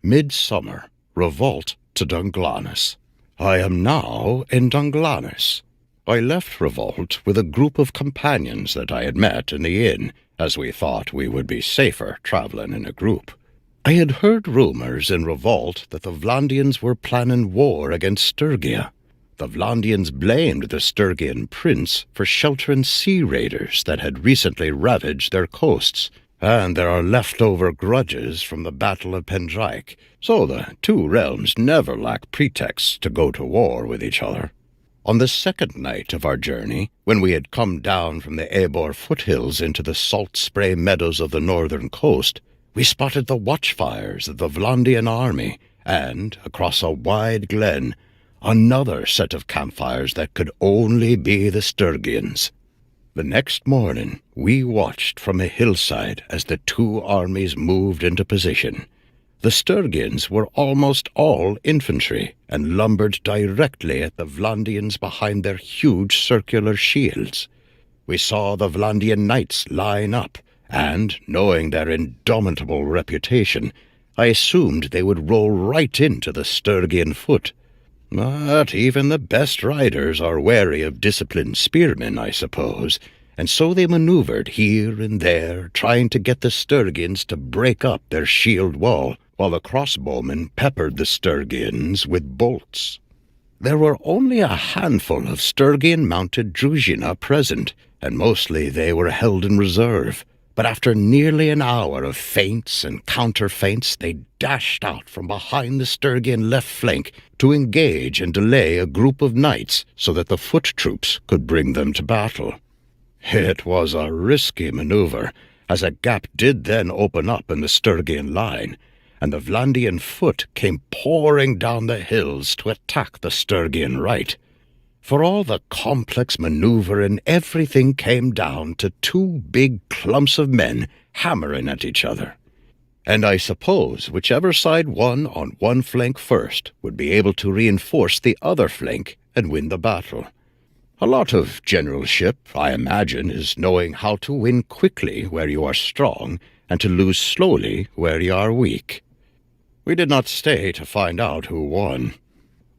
Midsummer, Rovalt to Dunglanys. I am now in Dunglanys. I left Rovalt with a group of companions that I had met in the inn, as we thought we would be safer travelling in a group. I had heard rumours in Rovalt that the Vlandians were planning war against Sturgia. The Vlandians blamed the Sturgian prince for sheltering sea raiders that had recently ravaged their coasts, and there are leftover grudges from the Battle of Pendraic, so the two realms never lack pretexts to go to war with each other. On the second night of our journey, when we had come down from the Ebor foothills into the salt spray meadows of the northern coast, we spotted the watchfires of the Vlandian army, and, across a wide glen, another set of campfires that could only be the Sturgians. The next morning, we watched from a hillside as the two armies moved into position. The Sturgians were almost all infantry, and lumbered directly at the Vlandians behind their huge circular shields. We saw the Vlandian knights line up, and, knowing their indomitable reputation, I assumed they would roll right into the Sturgian foot. But even the best riders are wary of disciplined spearmen, I suppose, and so they maneuvered here and there, trying to get the Sturgians to break up their shield wall, while the crossbowmen peppered the Sturgians with bolts. There were only a handful of Sturgian-mounted druzhina present, and mostly they were held in reserve. But after nearly an hour of feints and counter-feints, they dashed out from behind the Sturgian left flank to engage and delay a group of knights so that the foot troops could bring them to battle. It was a risky maneuver, as a gap did then open up in the Sturgian line, and the Vlandian foot came pouring down the hills to attack the Sturgian right. For all the complex manoeuvring, everything came down to two big clumps of men hammering at each other. And I suppose whichever side won on one flank first would be able to reinforce the other flank and win the battle. A lot of generalship, I imagine, is knowing how to win quickly where you are strong and to lose slowly where you are weak. We did not stay to find out who won.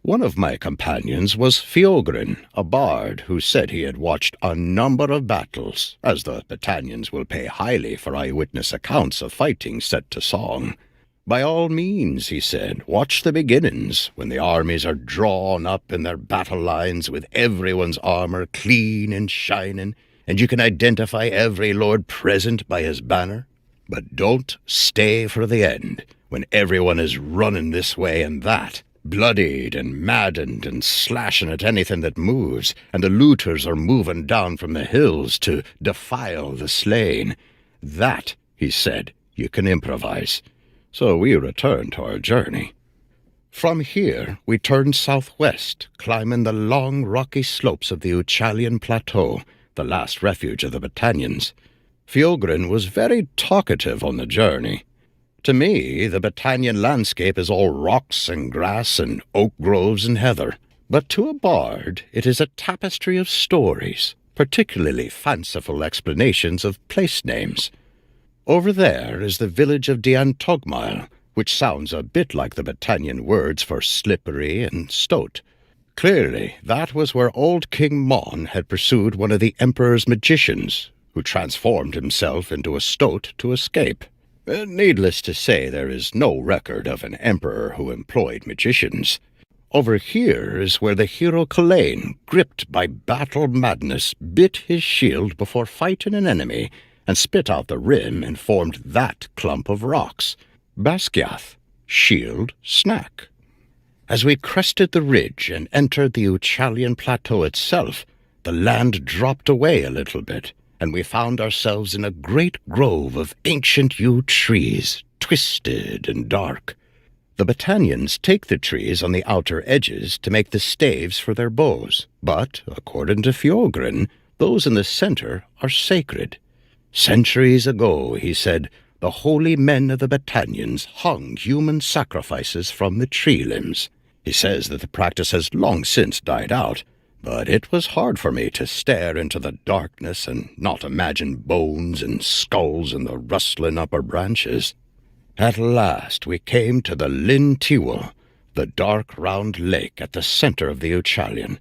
One of my companions was Fiogrin, a bard who said he had watched a number of battles, as the Battanians will pay highly for eyewitness accounts of fighting set to song. By all means, he said, watch the beginnings, when the armies are drawn up in their battle lines with everyone's armour clean and shining, and you can identify every lord present by his banner. But don't stay for the end, when everyone is running this way and that, bloodied and maddened and slashing at anything that moves, and the looters are moving down from the hills to defile the slain. That, he said, you can improvise. So we returned to our journey. From here we turned southwest, climbing the long rocky slopes of the Uchalian Plateau, the last refuge of the Battanians. Fiogrin was very talkative on the journey. To me, the Battanian landscape is all rocks and grass and oak groves and heather. But to a bard, it is a tapestry of stories, particularly fanciful explanations of place names. Over there is the village of Diantogmile, which sounds a bit like the Battanian words for slippery and stoat. Clearly, that was where old King Mon had pursued one of the Emperor's magicians, who transformed himself into a stoat to escape. Needless to say, there is no record of an emperor who employed magicians. Over here is where the hero Calain, gripped by battle madness, bit his shield before fighting an enemy, and spit out the rim and formed that clump of rocks. Basquiath, shield snack. As we crested the ridge and entered the Uchalian Plateau itself, the land dropped away a little bit, and we found ourselves in a great grove of ancient yew trees, twisted and dark. The Battanians take the trees on the outer edges to make the staves for their bows, but, according to Fiogrin, those in the center are sacred. Centuries ago, he said, the holy men of the Battanians hung human sacrifices from the tree limbs. He says that the practice has long since died out, but it was hard for me to stare into the darkness and not imagine bones and skulls in the rustling upper branches. At last we came to the Lyn Tiwel, the dark round lake at the center of the Uchalion,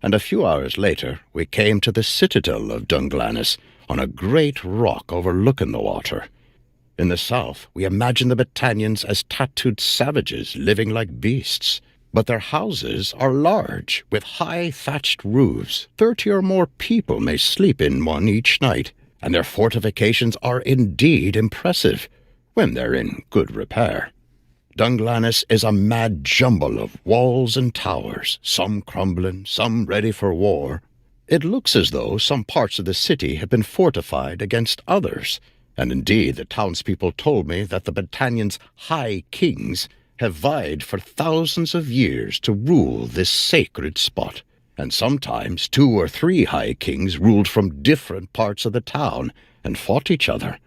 and a few hours later we came to the citadel of Dunglanys on a great rock overlooking the water. In the south we imagine the Battanians as tattooed savages living like beasts, but their houses are large, with high thatched roofs. 30 or more people may sleep in one each night, and their fortifications are indeed impressive, when they're in good repair. Dunglanys is a mad jumble of walls and towers, some crumbling, some ready for war. It looks as though some parts of the city have been fortified against others, and indeed the townspeople told me that the Battanians' high kings have vied for thousands of years to rule this sacred spot, and sometimes 2 or 3 high kings ruled from different parts of the town and fought each other.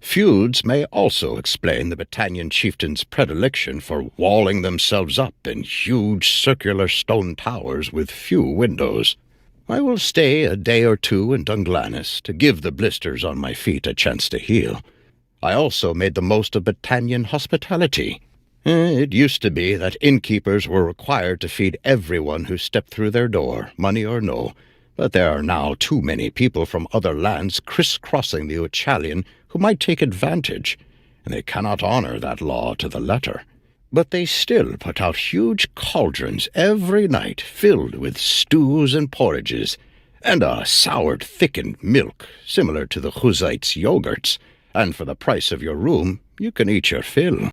Feuds may also explain the Battanian chieftains' predilection for walling themselves up in huge circular stone towers with few windows. I will stay a day or 2 in Dunglanys to give the blisters on my feet a chance to heal. I also made the most of Battanian hospitality. It used to be that innkeepers were required to feed everyone who stepped through their door, money or no, but there are now too many people from other lands crisscrossing the Uchalion who might take advantage, and they cannot honor that law to the letter. But they still put out huge cauldrons every night filled with stews and porridges, and a soured thickened milk similar to the Hussites' yogurts, and for the price of your room you can eat your fill.